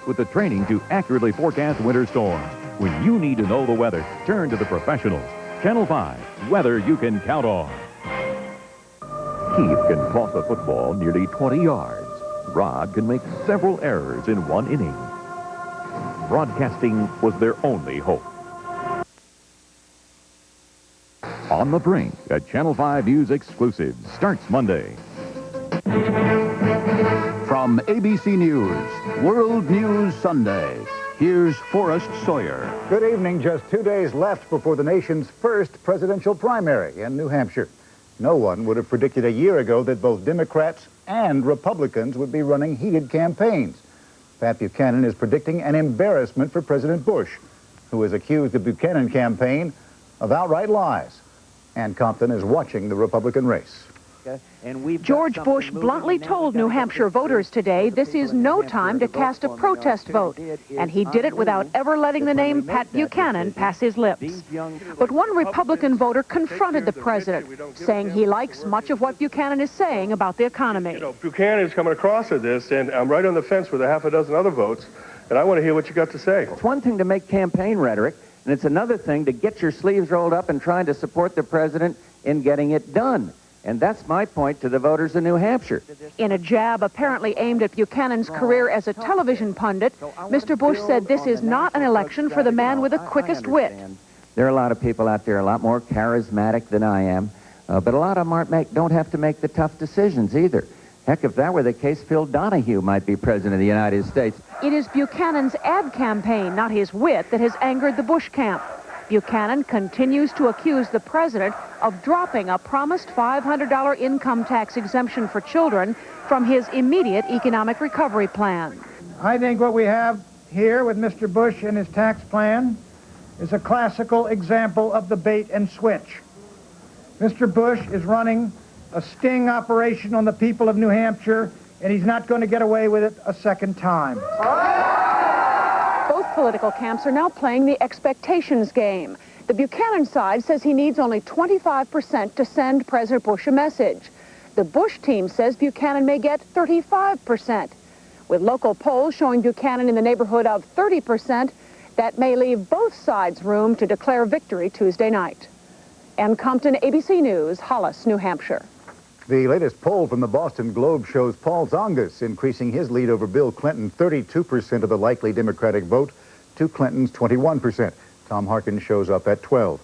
with the training to accurately forecast winter storms. When you need to know the weather, turn to the professionals. Channel 5, weather you can count on. Keith can toss a football nearly 20 yards. Rod can make several errors in one inning. Broadcasting was their only hope. On the Brink, a Channel 5 News exclusive, starts Monday. From ABC News, World News Sunday, here's Forrest Sawyer. Good evening. Just 2 days left before the nation's first presidential primary in New Hampshire. No one would have predicted a year ago that both Democrats and Republicans would be running heated campaigns. Pat Buchanan is predicting an embarrassment for President Bush, who has accused the Buchanan campaign of outright lies. Ann Compton is watching the Republican race. George Bush bluntly told New Hampshire voters today this is no time to cast a protest vote, and he did it without ever letting the name Pat Buchanan pass his lips. But one Republican voter confronted the president, saying he likes much of what Buchanan is saying about the economy. You know, Buchanan is coming across with this, and I'm right on the fence with a half a dozen other votes, and I want to hear what you got to say. It's one thing to make campaign rhetoric, and it's another thing to get your sleeves rolled up and trying to support the president in getting it done. And that's my point to the voters of New Hampshire. In a jab apparently aimed at Buchanan's career as a television pundit, Mr. Bush said this is not an election for the man with the quickest wit. There are a lot of people out there a lot more charismatic than I am, but a lot of them don't have to make the tough decisions either. Heck, if that were the case, Phil Donahue might be president of the United States. It is Buchanan's ad campaign, not his wit, that has angered the Bush camp. Buchanan continues to accuse the president of dropping a promised $500 income tax exemption for children from his immediate economic recovery plan. I think what we have here with Mr. Bush and his tax plan is a classical example of the bait and switch. Mr. Bush is running a sting operation on the people of New Hampshire, and he's not going to get away with it a second time. Both political camps are now playing the expectations game. The Buchanan side says he needs only 25% to send President Bush a message. The Bush team says Buchanan may get 35%. With local polls showing Buchanan in the neighborhood of 30%, that may leave both sides room to declare victory Tuesday night. Ann Compton, ABC News, Hollis, New Hampshire. The latest poll from the Boston Globe shows Paul Zongas increasing his lead over Bill Clinton, 32% of the likely Democratic vote to Clinton's 21%. Tom Harkin shows up at 12%.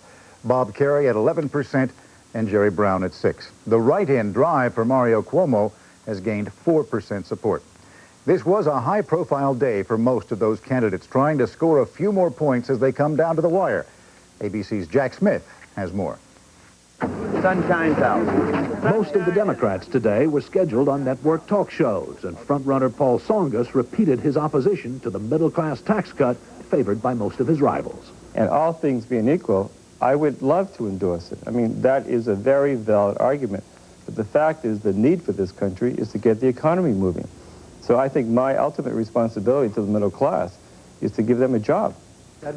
Bob Kerrey at 11% and Jerry Brown at 6%. The write-in drive for Mario Cuomo has gained 4% support. This was a high-profile day for most of those candidates, trying to score a few more points as they come down to the wire. ABC's Jack Smith has more. Sun shines out. Most of the Democrats today were scheduled on network talk shows, and frontrunner Paul Zongas repeated his opposition to the middle-class tax cut favored by most of his rivals. And all things being equal, I would love to endorse it. I mean, that is a very valid argument. But the fact is the need for this country is to get the economy moving. So I think my ultimate responsibility to the middle class is to give them a job.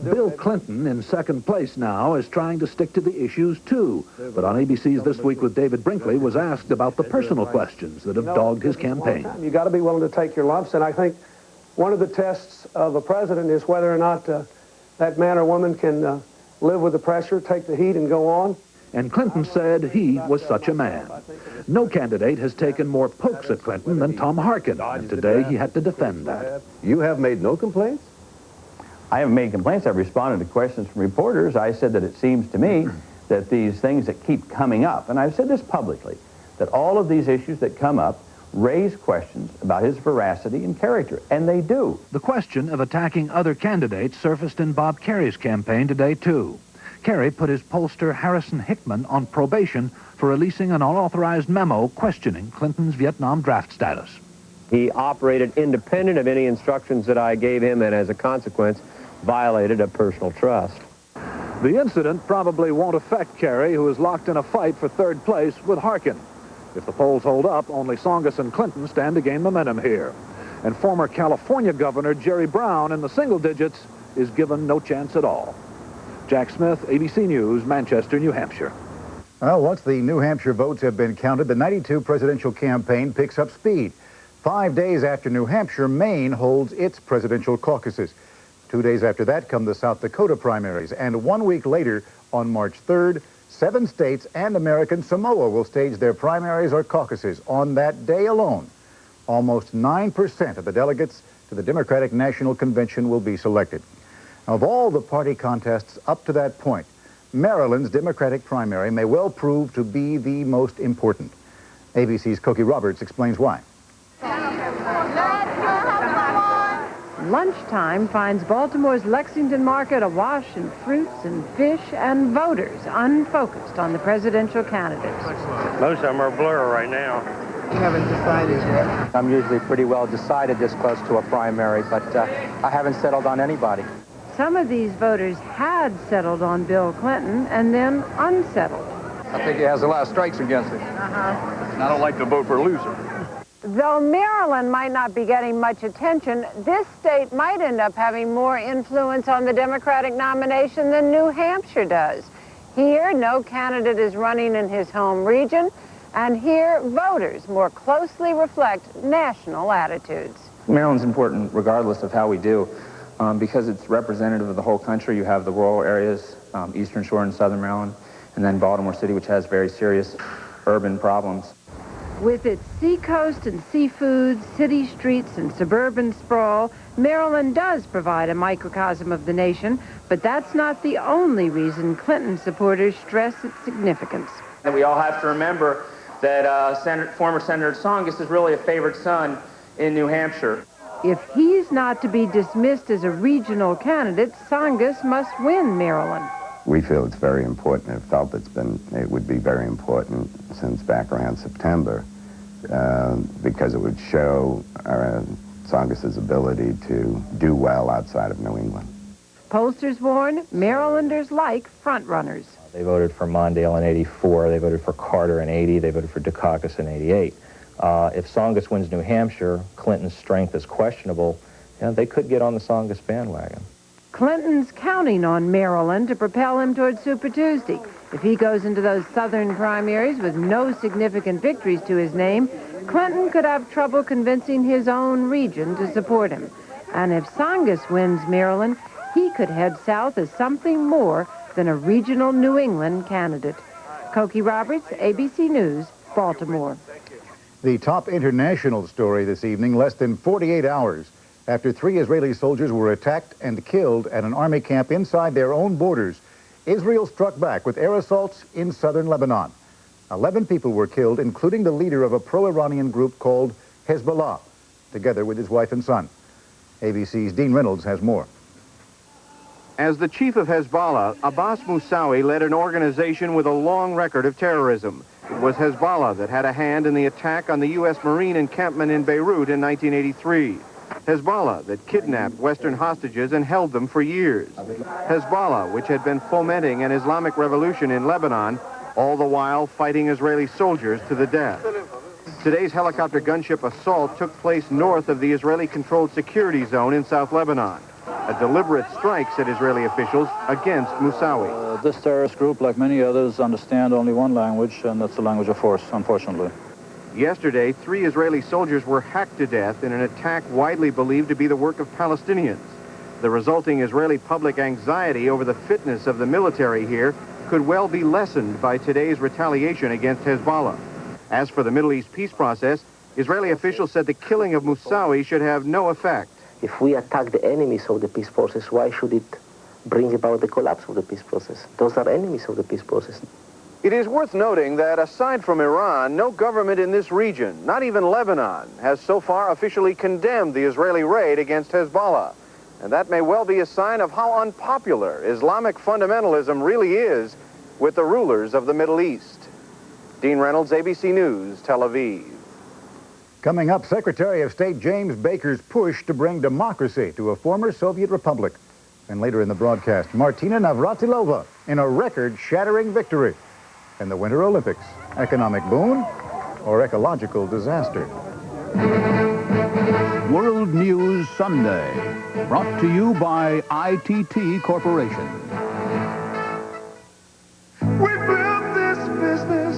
Bill Clinton, in second place now, is trying to stick to the issues, too. But on ABC's This Week with David Brinkley was asked about the personal questions that have dogged his campaign. You got to be willing to take your lumps, and I think one of the tests of a president is whether or not that man or woman can live with the pressure, take the heat, and go on. And Clinton said he was such a man. No candidate has taken more pokes at Clinton than Tom Harkin, and today he had to defend that. You have made no complaints? I haven't made complaints. I've responded to questions from reporters. I said that it seems to me that these things that keep coming up, and I've said this publicly, that all of these issues that come up raise questions about his veracity and character, and they do. The question of attacking other candidates surfaced in Bob Kerry's campaign today, too. Kerry put his pollster Harrison Hickman on probation for releasing an unauthorized memo questioning Clinton's Vietnam draft status. He operated independent of any instructions that I gave him, and as a consequence, violated a personal trust. The incident probably won't affect Kerry, who is locked in a fight for third place with Harkin. If the polls hold up, only Zongas and Clinton stand to gain momentum here. And former California Governor Jerry Brown in the single digits is given no chance at all. Jack Smith, ABC News, Manchester, New Hampshire. Well, once the New Hampshire votes have been counted, the 92 presidential campaign picks up speed. 5 days after New Hampshire, Maine holds its presidential caucuses. 2 days after that come the South Dakota primaries. And 1 week later, on March 3rd, 7 states and American Samoa will stage their primaries or caucuses. On that day alone, almost 9% of the delegates to the Democratic National Convention will be selected. Of all the party contests up to that point, Maryland's Democratic primary may well prove to be the most important. ABC's Cokie Roberts explains why. Lunchtime finds Baltimore's Lexington market awash in fruits and fish and voters unfocused on the presidential candidates. Most of them are a blur right now. You haven't decided yet? I'm usually pretty well decided this close to a primary, but I haven't settled on anybody. Some of these voters had settled on Bill Clinton and then unsettled. I think he has a lot of strikes against him. And I don't like to vote for a loser. Though Maryland might not be getting much attention, this state might end up having more influence on the Democratic nomination than New Hampshire does. Here, no candidate is running in his home region, and here, voters more closely reflect national attitudes. Maryland's important regardless of how we do, because it's representative of the whole country. You have the rural areas, Eastern Shore and Southern Maryland, and then Baltimore City, which has very serious urban problems. With its seacoast and seafood, city streets and suburban sprawl, Maryland does provide a microcosm of the nation, but that's not the only reason Clinton supporters stress its significance. And we all have to remember that former Senator Tsongas is really a favored son in New Hampshire. If he's not to be dismissed as a regional candidate, Tsongas must win Maryland. We feel it's very important, and felt it would be very important since back around September, because it would show Tsongas' ability to do well outside of New England. Pollsters warn Marylanders like frontrunners. They voted for Mondale in '84, they voted for Carter in '80, they voted for Dukakis in '88. If Tsongas wins New Hampshire, Clinton's strength is questionable. They could get on the Tsongas bandwagon. Clinton's counting on Maryland to propel him toward Super Tuesday. If he goes into those southern primaries with no significant victories to his name, Clinton could have trouble convincing his own region to support him. And if Tsongas wins Maryland, he could head south as something more than a regional New England candidate. Cokie Roberts, ABC News, Baltimore. The top international story this evening, less than 48 hours after 3 Israeli soldiers were attacked and killed at an army camp inside their own borders. Israel struck back with air assaults in southern Lebanon. 11 people were killed, including the leader of a pro-Iranian group called Hizballah, together with his wife and son. ABC's Dean Reynolds has more. As the chief of Hizballah, Abbas Musawi led an organization with a long record of terrorism. It was Hizballah that had a hand in the attack on the U.S. Marine encampment in Beirut in 1983. Hizballah that kidnapped Western hostages and held them for years. Hizballah, which had been fomenting an Islamic revolution in Lebanon, all the while fighting Israeli soldiers to the death. Today's helicopter gunship assault took place north of the Israeli-controlled security zone in South Lebanon. A deliberate strike, said Israeli officials, against Musawi. This terrorist group, like many others, understand only one language, and that's the language of force, unfortunately. Yesterday, 3 Israeli soldiers were hacked to death in an attack widely believed to be the work of Palestinians. The resulting Israeli public anxiety over the fitness of the military here could well be lessened by today's retaliation against Hizballah. As for the Middle East peace process, Israeli officials said the killing of Musawi should have no effect. If we attack the enemies of the peace process, why should it bring about the collapse of the peace process? Those are enemies of the peace process. It is worth noting that aside from Iran, no government in this region, not even Lebanon, has so far officially condemned the Israeli raid against Hizballah. And that may well be a sign of how unpopular Islamic fundamentalism really is with the rulers of the Middle East. Dean Reynolds, ABC News, Tel Aviv. Coming up, Secretary of State James Baker's push to bring democracy to a former Soviet republic. And later in the broadcast, Martina Navratilova in a record-shattering victory. And the Winter Olympics, economic boon or ecological disaster? World News Sunday, brought to you by ITT Corporation. We built this business.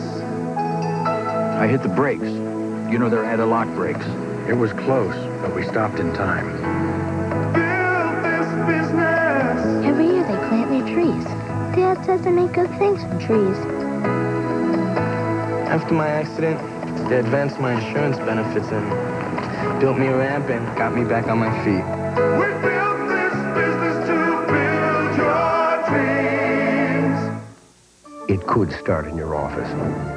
I hit the brakes. You know, they're anti-lock brakes. It was close, but we stopped in time. Every year they plant new trees. Dad says they make good things from trees. After my accident, they advanced my insurance benefits and built me a ramp and got me back on my feet. We built this business to build your dreams. It could start in your office,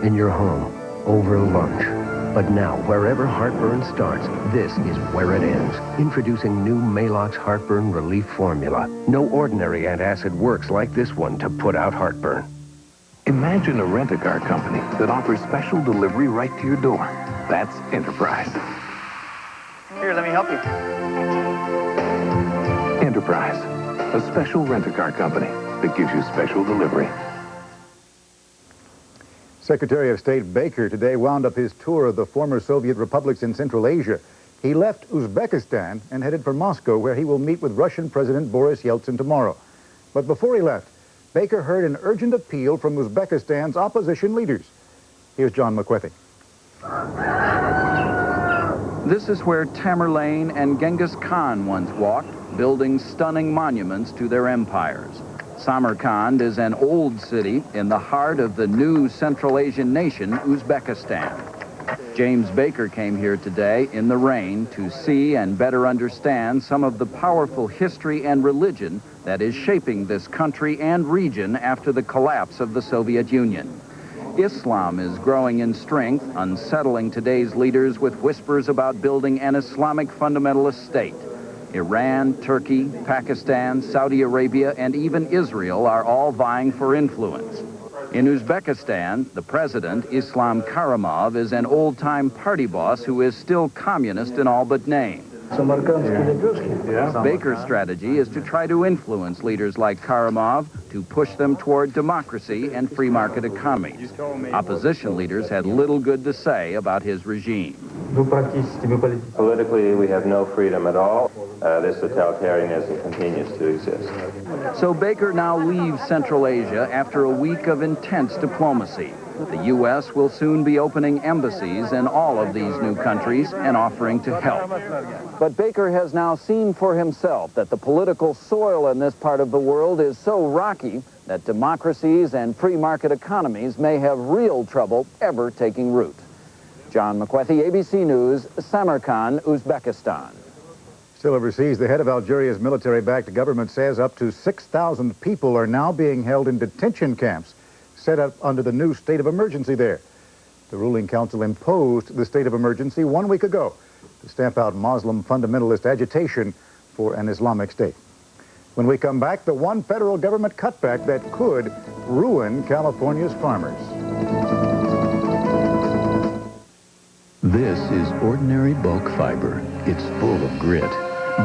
in your home, over lunch. But now, wherever heartburn starts, this is where it ends. Introducing new Maalox Heartburn Relief Formula. No ordinary antacid works like this one to put out heartburn. Imagine a rent-a-car company that offers special delivery right to your door. That's Enterprise. Here, let me help you. Enterprise, a special rent-a-car company that gives you special delivery. Secretary of State Baker today wound up his tour of the former Soviet republics in Central Asia. He left Uzbekistan and headed for Moscow, where he will meet with Russian President Boris Yeltsin tomorrow. But before he left, Baker heard an urgent appeal from Uzbekistan's opposition leaders. Here's John McWethy. This is where Tamerlane and Genghis Khan once walked, building stunning monuments to their empires. Samarkand is an old city in the heart of the new Central Asian nation, Uzbekistan. James Baker came here today in the rain to see and better understand some of the powerful history and religion that is shaping this country and region after the collapse of the Soviet Union. Islam is growing in strength, unsettling today's leaders with whispers about building an Islamic fundamentalist state. Iran, Turkey, Pakistan, Saudi Arabia, and even Israel are all vying for influence. In Uzbekistan, the president, Islam Karimov, is an old-time party boss who is still communist in all but name. Baker's strategy is to try to influence leaders like Karimov to push them toward democracy and free market economies. Opposition leaders had little good to say about his regime. Politically, we have no freedom at all. This totalitarianism continues to exist. So Baker now leaves Central Asia after a week of intense diplomacy. The U.S. will soon be opening embassies in all of these new countries and offering to help. But Baker has now seen for himself that the political soil in this part of the world is so rocky that democracies and free market economies may have real trouble ever taking root. John McWethy, ABC News, Samarkand, Uzbekistan. Still overseas, the head of Algeria's military-backed government says up to 6,000 people are now being held in detention camps set up under the new state of emergency there. The ruling council imposed the state of emergency 1 week ago to stamp out Muslim fundamentalist agitation for an Islamic state. When we come back, the one federal government cutback that could ruin California's farmers. This is ordinary bulk fiber. It's full of grit.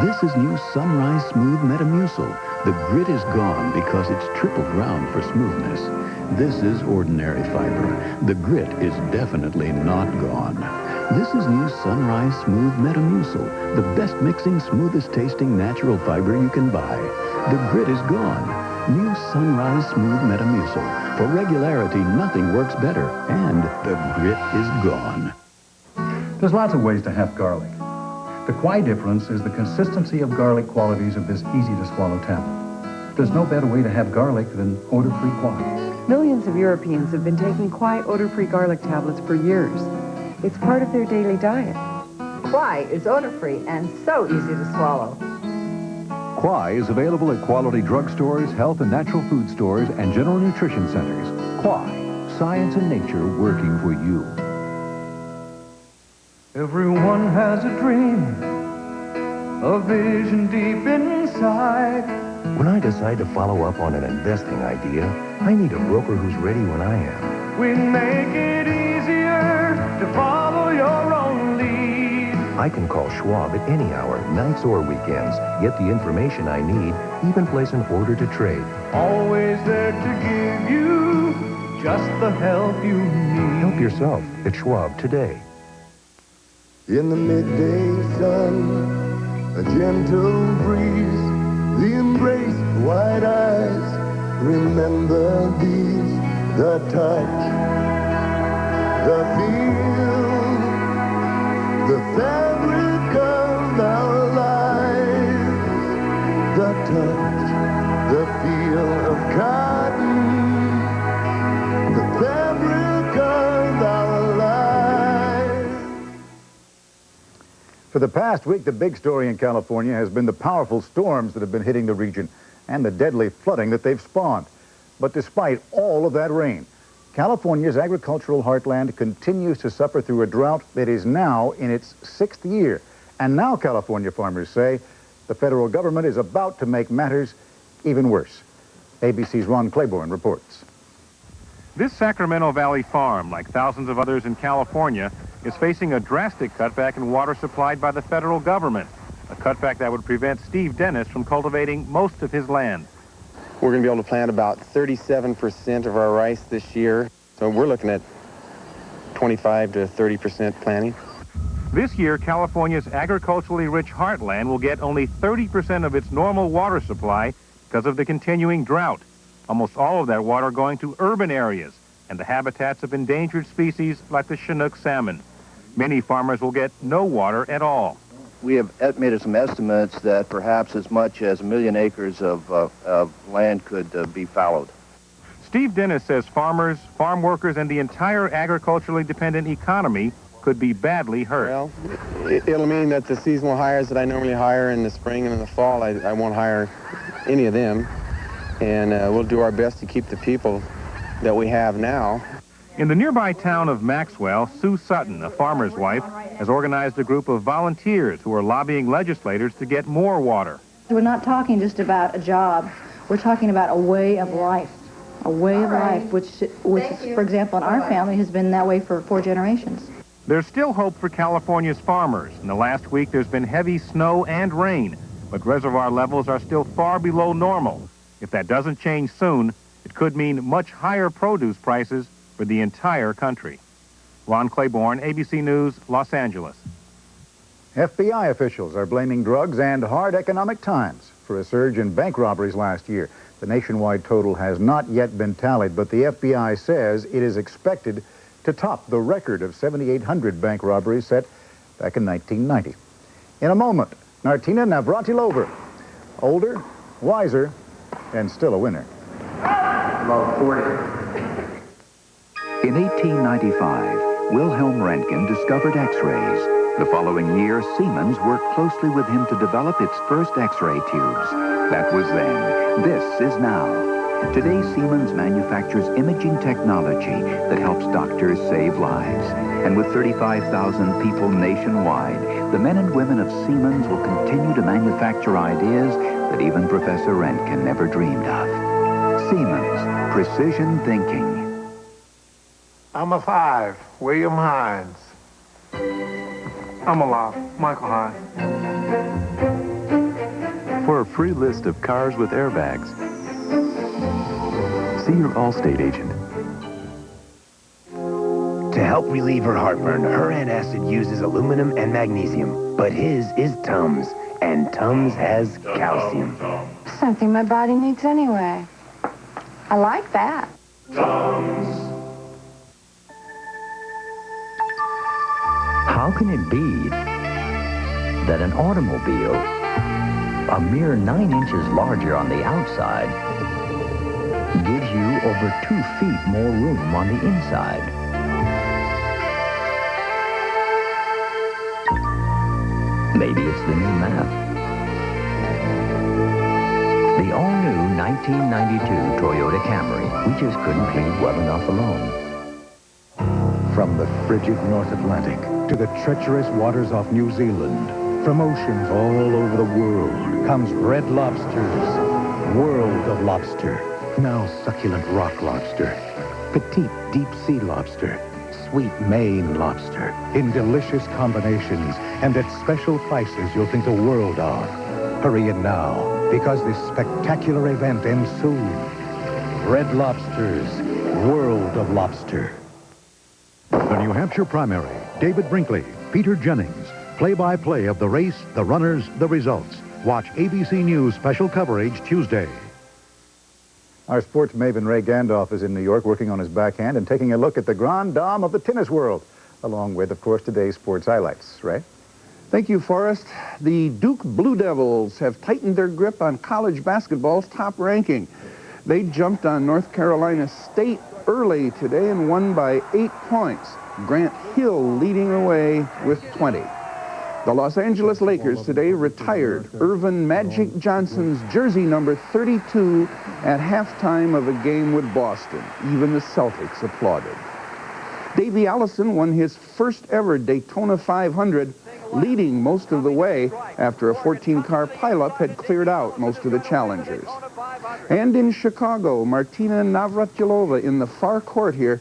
This is new Sunrise Smooth Metamucil. The grit is gone because it's triple ground for smoothness. This is ordinary fiber. The grit is definitely not gone. This is new Sunrise Smooth Metamucil, the best mixing, smoothest tasting natural fiber you can buy. The grit is gone. New Sunrise Smooth Metamucil. For regularity, nothing works better. And the grit is gone. There's lots of ways to have garlic. The Kwai difference is the consistency of garlic qualities of this easy-to-swallow tablet. There's no better way to have garlic than odor-free Kwai. Millions of Europeans have been taking Kwai odor-free garlic tablets for years. It's part of their daily diet. Kwai is odor-free and so easy to swallow. Kwai is available at quality drugstores, health and natural food stores, and general nutrition centers. Kwai, science and nature working for you. Everyone has a dream, a vision deep inside. When I decide to follow up on an investing idea, I need a broker who's ready when I am. We make it easier to follow your own lead. I can call Schwab at any hour, nights or weekends, get the information I need, even place an order to trade. Always there to give you just the help you need. Help yourself at Schwab today. In the midday sun, a gentle breeze, the embrace of wide eyes. Remember these, the touch, the feel, the fabric the touch, the feel of cotton, the fabric of our lives. For the past week, the big story in California has been the powerful storms that have been hitting the region and the deadly flooding that they've spawned. But despite all of that rain, California's agricultural heartland continues to suffer through a drought that is now in its 6th year. And now California farmers say the federal government is about to make matters even worse. ABC's Ron Claiborne reports. This Sacramento Valley farm, like thousands of others in California, is facing a drastic cutback in water supplied by the federal government, a cutback that would prevent Steve Dennis from cultivating most of his land. We're going to be able to plant about 37% of our rice this year, so we're looking at 25 to 30% planting. This year, California's agriculturally rich heartland will get only 30% of its normal water supply because of the continuing drought. Almost all of that water going to urban areas and the habitats of endangered species like the Chinook salmon. Many farmers will get no water at all. We have estimated some estimates that perhaps as much as 1 million acres of land could be fallowed. Steve Dennis says farmers, farm workers, and the entire agriculturally dependent economy could be badly hurt. Well, it'll mean that the seasonal hires that I normally hire in the spring and in the fall, I won't hire any of them. And we'll do our best to keep the people that we have now. In the nearby town of Maxwell, Sue Sutton, a farmer's wife, has organized a group of volunteers who are lobbying legislators to get more water. We're not talking just about a job. We're talking about a way of life. A way of life, which for example, in our family has been that way for 4 generations. There's still hope for California's farmers. In the last week, there's been heavy snow and rain, but reservoir levels are still far below normal. If that doesn't change soon, it could mean much higher produce prices for the entire country. Ron Claiborne, ABC News, Los Angeles. FBI officials are blaming drugs and hard economic times for a surge in bank robberies last year. The nationwide total has not yet been tallied, but the FBI says it is expected to top the record of 7,800 bank robberies set back in 1990. In a moment, Nartina Navratilova, older, wiser, and still a winner. About 40. In 1895, Wilhelm Röntgen discovered X-rays. The following year, Siemens worked closely with him to develop its first X-ray tubes. That was then. This is now. Today, Siemens manufactures imaging technology that helps doctors save lives. And with 35,000 people nationwide, the men and women of Siemens will continue to manufacture ideas that even Professor Röntgen never dreamed of. Siemens, precision thinking. I'm a 5, William Hines. I'm a lot, Michael Hines. For a free list of cars with airbags, see your Allstate agent. To help relieve her heartburn, her antacid uses aluminum and magnesium, but his is Tums, and Tums has calcium. Something my body needs anyway. I like that. Tums. How can it be that an automobile, a mere 9 inches larger on the outside, gives you over 2 feet more room on the inside? Maybe it's the new math. The all-new 1992 Toyota Camry. We just couldn't leave well enough alone. From the frigid North Atlantic to the treacherous waters off New Zealand, from oceans all over the world comes Red Lobster's World of Lobster. Now succulent rock lobster, petite deep sea lobster, sweet Maine lobster, in delicious combinations and at special prices you'll think the world of. Hurry in now, because this spectacular event ends soon. Red Lobster's World of Lobster. The New Hampshire primary, David Brinkley, Peter Jennings, play-by-play of the race, the runners, the results. Watch ABC News special coverage Tuesday. Our sports maven Ray Gandolf is in New York working on his backhand and taking a look at the grande dame of the tennis world, along with, of course, today's sports highlights. Ray? Thank you, Forrest. The Duke Blue Devils have tightened their grip on college basketball's top ranking. They jumped on North Carolina State early today and won by 8 points. Grant Hill leading away with 20. The Los Angeles Lakers today retired Irvin Magic Johnson's jersey number 32 at halftime of a game with Boston. Even the Celtics applauded. Davey Allison won his first ever Daytona 500, leading most of the way after a 14-car pileup had cleared out most of the challengers. And in Chicago, Martina Navratilova in the far court here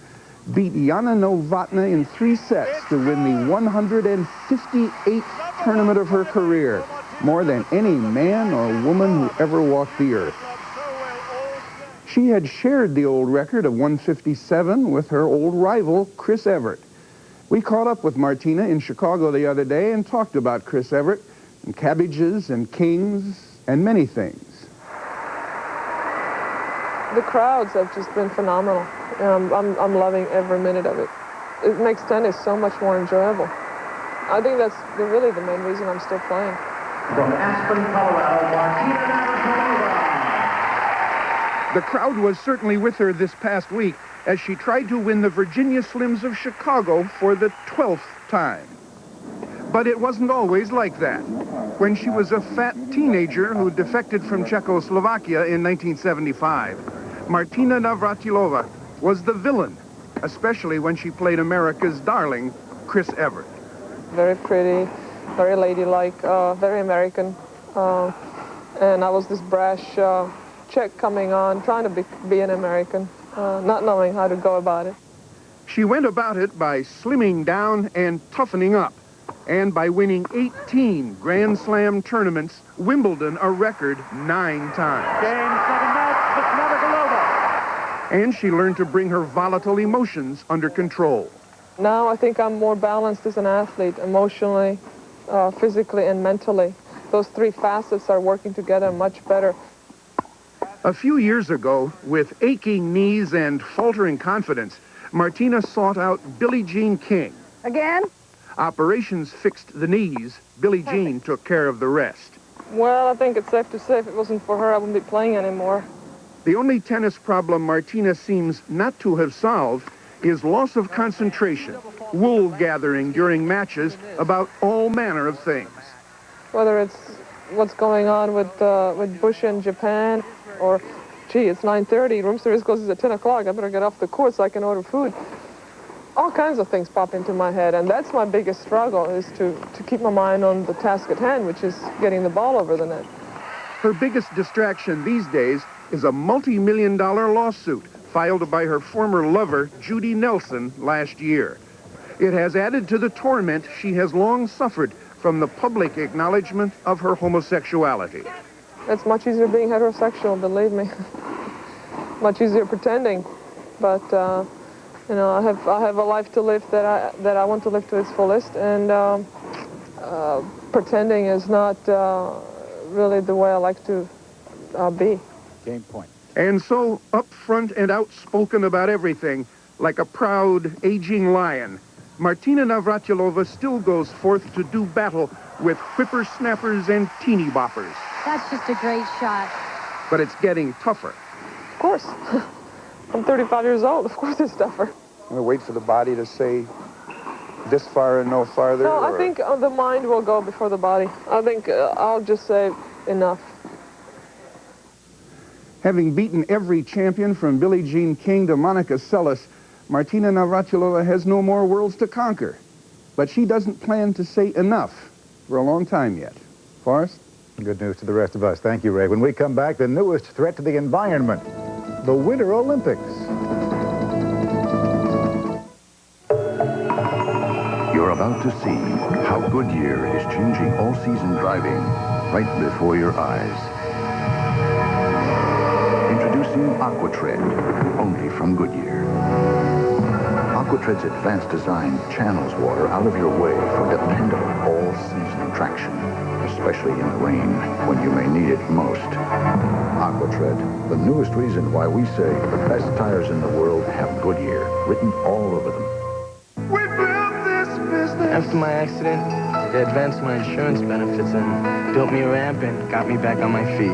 beat Yana Novotná in 3 sets to win the 158th tournament of her career, more than any man or woman who ever walked the earth. She had shared the old record of 157 with her old rival, Chris Evert. We caught up with Martina in Chicago the other day and talked about Chris Evert and cabbages and kings and many things. The crowds have just been phenomenal. I'm loving every minute of it. It makes tennis so much more enjoyable. I think that's really the main reason I'm still playing. From Aspen, Colorado, Martina Navratilova. The crowd was certainly with her this past week as she tried to win the Virginia Slims of Chicago for the 12th time. But it wasn't always like that. When she was a fat teenager who defected from Czechoslovakia in 1975, Martina Navratilova was the villain, especially when she played America's darling, Chris Evert. Very pretty, very ladylike, very American. And I was this brash Czech coming on, trying to be an American, not knowing how to go about it. She went about it by slimming down and toughening up, and by winning 18 Grand Slam tournaments, Wimbledon a record 9 times. Game 7 match, but Navratilova. And she learned to bring her volatile emotions under control. Now I think I'm more balanced as an athlete, emotionally, physically, and mentally. Those 3 facets are working together much better. A few years ago, with aching knees and faltering confidence, Martina sought out Billie Jean King. Again? Operations fixed the knees. Billie Jean took care of the rest. Well, I think it's safe to say if it wasn't for her, I wouldn't be playing anymore. The only tennis problem Martina seems not to have solved is loss of concentration, wool gathering during matches about all manner of things. Whether it's what's going on with Bush in Japan, or, gee, it's 9:30, room service closes at 10 o'clock, I better get off the court so I can order food. All kinds of things pop into my head, and that's my biggest struggle, is to keep my mind on the task at hand, which is getting the ball over the net. Her biggest distraction these days is a multi-million-dollar lawsuit filed by her former lover, Judy Nelson, last year. It has added to the torment she has long suffered from the public acknowledgement of her homosexuality. It's much easier being heterosexual, believe me. Much easier pretending, but you know, I have a life to live that I want to live to its fullest, and pretending is not really the way I like to be. Game point. And so, upfront and outspoken about everything, like a proud, aging lion, Martina Navratilova still goes forth to do battle with whippersnappers and teeny boppers. That's just a great shot. But it's getting tougher. Of course. I'm 35 years old. Of course it's tougher. I'm going to wait for the body to say this far and no farther? No, I think the mind will go before the body. I think I'll just say enough. Having beaten every champion from Billie Jean King to Monica Seles, Martina Navratilova has no more worlds to conquer. But she doesn't plan to say enough for a long time yet. Forrest? Good news to the rest of us. Thank you, Ray. When we come back, the newest threat to the environment, the Winter Olympics. You're about to see how Goodyear is changing all-season driving right before your eyes. Introducing AquaTread, only from Goodyear. AquaTread's advanced design channels water out of your way for dependable all-season traction, especially in the rain when you may need it most. AquaTread, the newest reason why we say the best tires in the world have Goodyear written all over them. We built this business. After my accident, They advanced my insurance benefits and built me a ramp and got me back on my feet.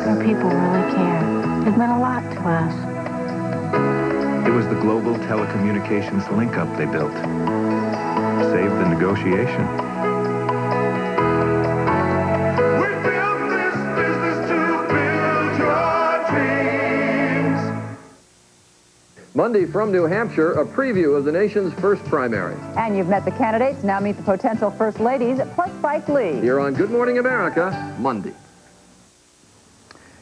Your people really care. They've meant a lot to us. It was the global telecommunications link-up they built. Saved the negotiation. Monday from New Hampshire, a preview of the nation's first primary. And you've met the candidates, now meet the potential first ladies, plus Spike Lee. Here on Good Morning America, Monday.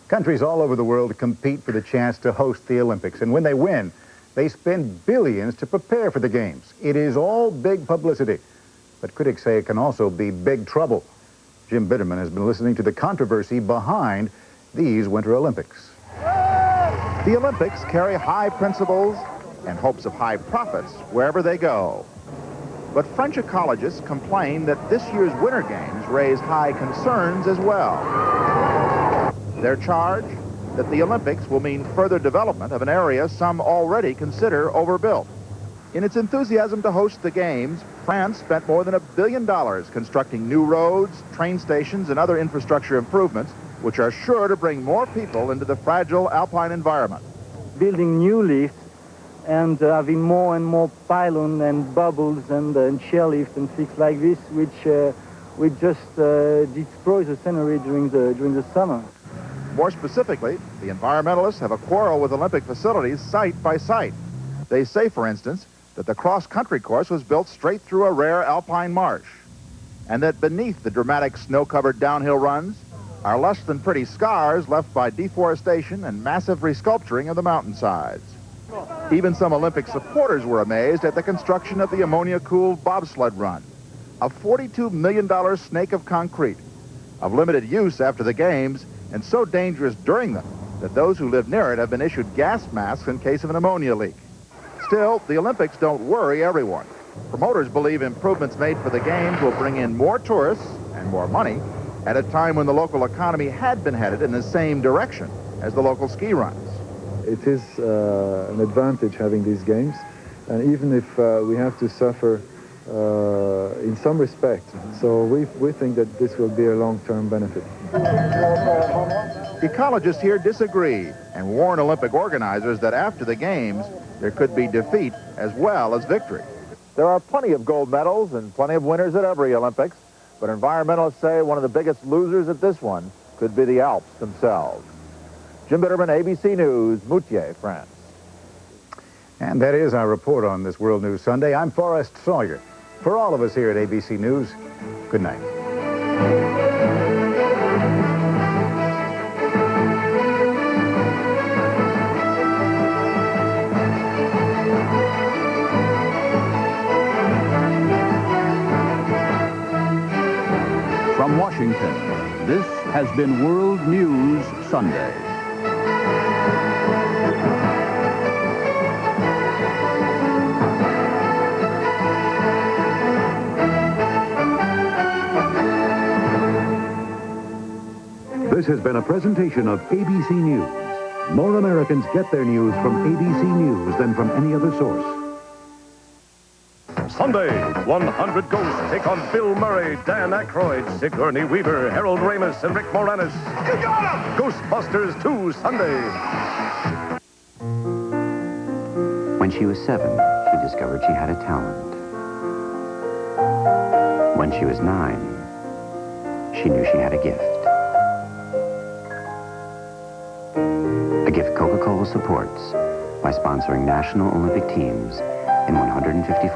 Countries all over the world compete for the chance to host the Olympics, and when they win, they spend billions to prepare for the Games. It is all big publicity, but critics say it can also be big trouble. Jim Bitterman has been listening to the controversy behind these Winter Olympics. The Olympics carry high principles and hopes of high profits wherever they go. But French ecologists complain that this year's Winter Games raise high concerns as well. Their charge? That the Olympics will mean further development of an area some already consider overbuilt. In its enthusiasm to host the Games, France spent more than $1 billion constructing new roads, train stations, and other infrastructure improvements, which are sure to bring more people into the fragile alpine environment. Building new lifts and having more and more pylon and bubbles and chairlift and things like this, which just destroys the scenery during the summer. More specifically, the environmentalists have a quarrel with Olympic facilities site by site. They say, for instance, that the cross-country course was built straight through a rare alpine marsh, and that beneath the dramatic snow-covered downhill runs are less than pretty scars left by deforestation and massive resculpturing of the mountainsides. Even some Olympic supporters were amazed at the construction of the ammonia-cooled bobsled run, a $42 million snake of concrete, of limited use after the Games, and so dangerous during them that those who live near it have been issued gas masks in case of an ammonia leak. Still, the Olympics don't worry everyone. Promoters believe improvements made for the Games will bring in more tourists and more money at a time when the local economy had been headed in the same direction as the local ski runs. It is an advantage having these Games, and even if we have to suffer in some respect, so we think that this will be a long-term benefit. Ecologists here disagree and warn Olympic organizers that after the Games, there could be defeat as well as victory. There are plenty of gold medals and plenty of winners at every Olympics, but environmentalists say one of the biggest losers at this one could be the Alps themselves. Jim Bitterman, ABC News, Moutier, France. And that is our report on this World News Sunday. I'm Forrest Sawyer. For all of us here at ABC News, good night. From Washington, this has been World News Sunday. This has been a presentation of ABC News. More Americans get their news from ABC News than from any other source. Sunday, 100 Ghosts take on Bill Murray, Dan Aykroyd, Sigourney Weaver, Harold Ramis, and Rick Moranis. You got him! Ghostbusters 2 Sunday. When she was 7, she discovered she had a talent. When she was 9, she knew she had a gift. A gift Coca-Cola supports by sponsoring national Olympic teams in 154